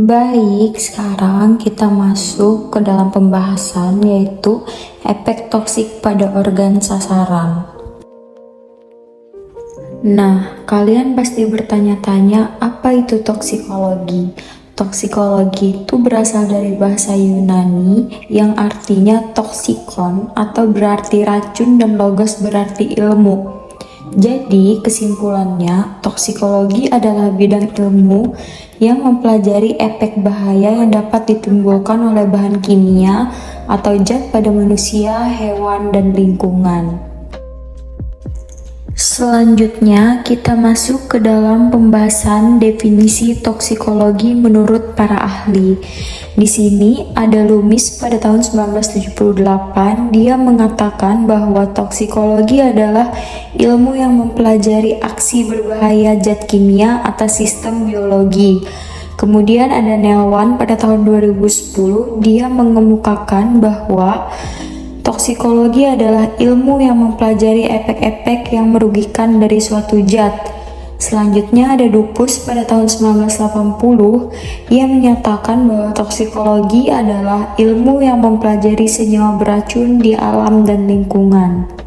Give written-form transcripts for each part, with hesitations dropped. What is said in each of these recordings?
Baik, sekarang kita masuk ke dalam pembahasan yaitu efek toksik pada organ sasaran. Nah, kalian pasti bertanya-tanya apa itu toksikologi? Toksikologi itu berasal dari bahasa Yunani yang artinya toksikon atau berarti racun dan logos berarti ilmu. Jadi, kesimpulannya, toksikologi adalah bidang ilmu yang mempelajari efek bahaya yang dapat ditimbulkan oleh bahan kimia atau zat pada manusia, hewan, dan lingkungan. Selanjutnya, kita masuk ke dalam pembahasan definisi toksikologi menurut para ahli. Di sini ada Loomis pada tahun 1978, dia mengatakan bahwa toksikologi adalah ilmu yang mempelajari aksi berbahaya zat kimia atas sistem biologi. Kemudian ada Nelwan pada tahun 2010, dia mengemukakan bahwa toksikologi adalah ilmu yang mempelajari efek-efek yang merugikan dari suatu zat. Selanjutnya ada Dupuis pada tahun 1980, ia menyatakan bahwa toksikologi adalah ilmu yang mempelajari senyawa beracun di alam dan lingkungan.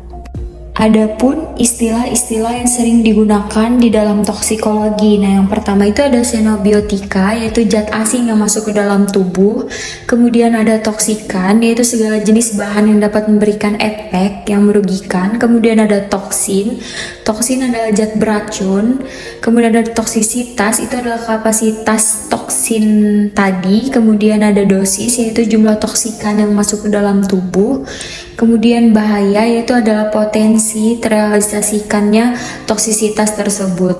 Adapun istilah-istilah yang sering digunakan di dalam toksikologi. Nah, yang pertama itu ada xenobiotika, yaitu zat asing yang masuk ke dalam tubuh. Kemudian ada toksikan, yaitu segala jenis bahan yang dapat memberikan efek yang merugikan. Kemudian ada toksin. Toksin adalah zat beracun. Kemudian ada toksisitas, itu adalah kapasitas toksin tadi. Kemudian ada dosis, yaitu jumlah toksikan yang masuk ke dalam tubuh. Kemudian bahaya, yaitu adalah potensi terrealisasikannya toksisitas tersebut.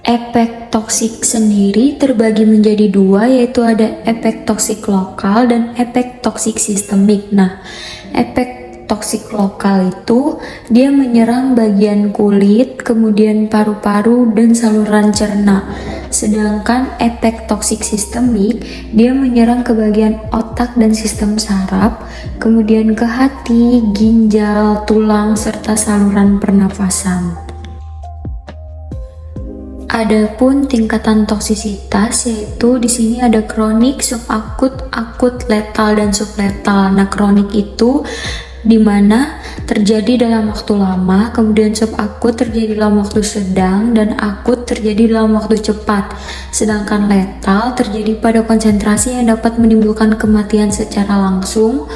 Efek toksik sendiri terbagi menjadi dua, yaitu ada efek toksik lokal dan efek toksik sistemik. Nah, efek toksik lokal itu dia menyerang bagian kulit, kemudian paru-paru dan saluran cerna. Sedangkan efek toksik sistemik dia menyerang ke bagian otak dan sistem saraf, kemudian ke hati, ginjal, tulang serta saluran pernafasan. Adapun tingkatan toksisitas yaitu di sini ada kronik, subakut, akut, letal dan subletal. Nah, kronik itu di mana terjadi dalam waktu lama, kemudian subakut terjadi dalam waktu sedang, dan akut terjadi dalam waktu cepat. Sedangkan letal terjadi pada konsentrasi yang dapat menimbulkan kematian secara langsung,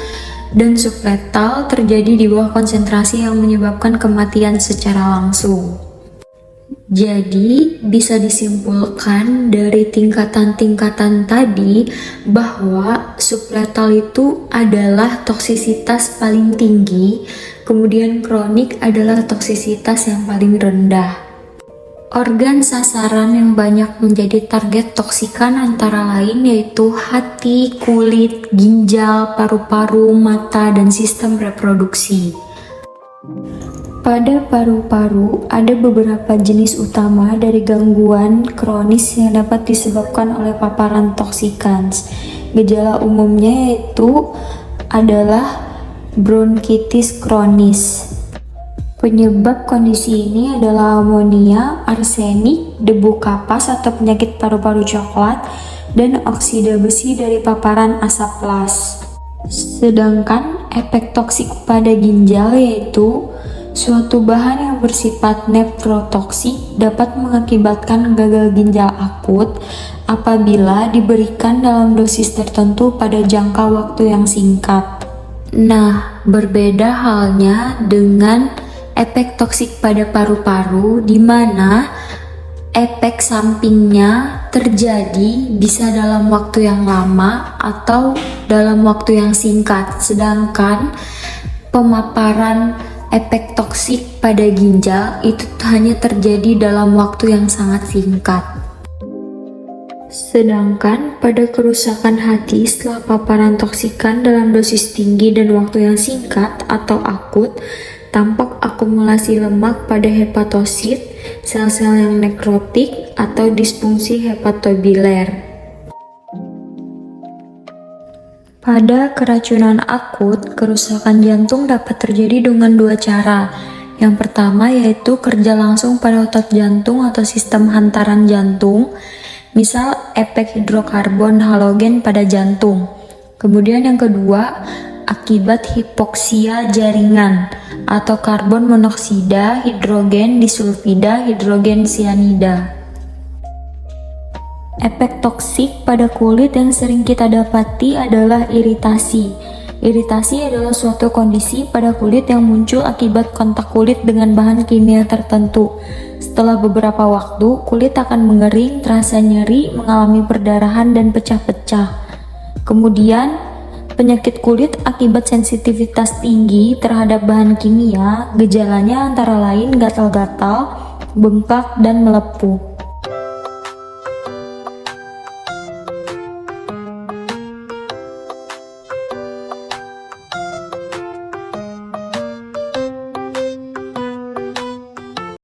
dan subletal terjadi di bawah konsentrasi yang menyebabkan kematian secara langsung. Jadi, bisa disimpulkan dari tingkatan-tingkatan tadi bahwa subletal itu adalah toksisitas paling tinggi, kemudian kronik adalah toksisitas yang paling rendah. Organ sasaran yang banyak menjadi target toksikan antara lain yaitu hati, kulit, ginjal, paru-paru, mata, dan sistem reproduksi. Pada paru-paru, ada beberapa jenis utama dari gangguan kronis yang dapat disebabkan oleh paparan toksikans. Gejala umumnya yaitu adalah bronkitis kronis. Penyebab kondisi ini adalah amonia, arsenik, debu kapas atau penyakit paru-paru coklat, dan oksida besi dari paparan asap las. Sedangkan efek toksik pada ginjal yaitu suatu bahan yang bersifat nefrotoksik dapat mengakibatkan gagal ginjal akut apabila diberikan dalam dosis tertentu pada jangka waktu yang singkat. Nah, berbeda halnya dengan efek toksik pada paru-paru di mana efek sampingnya terjadi bisa dalam waktu yang lama atau dalam waktu yang singkat. Sedangkan pemaparan efek toksik pada ginjal itu hanya terjadi dalam waktu yang sangat singkat. Sedangkan pada kerusakan hati setelah paparan toksikan dalam dosis tinggi dan waktu yang singkat atau akut, tampak akumulasi lemak pada hepatosit, sel-sel yang nekrotik, atau disfungsi hepatobiler. Pada keracunan akut, kerusakan jantung dapat terjadi dengan dua cara. Yang pertama yaitu kerja langsung pada otot jantung atau sistem hantaran jantung. Misal efek hidrokarbon halogen pada jantung. Kemudian yang kedua, akibat hipoksia jaringan atau karbon monoksida, hidrogen disulfida, hidrogen sianida. Efek toksik pada kulit yang sering kita dapati adalah iritasi. Iritasi adalah suatu kondisi pada kulit yang muncul akibat kontak kulit dengan bahan kimia tertentu. Setelah beberapa waktu, kulit akan mengering, terasa nyeri, mengalami perdarahan dan pecah-pecah. Kemudian, penyakit kulit akibat sensitivitas tinggi terhadap bahan kimia, gejalanya antara lain gatal-gatal, bengkak, dan melepuh.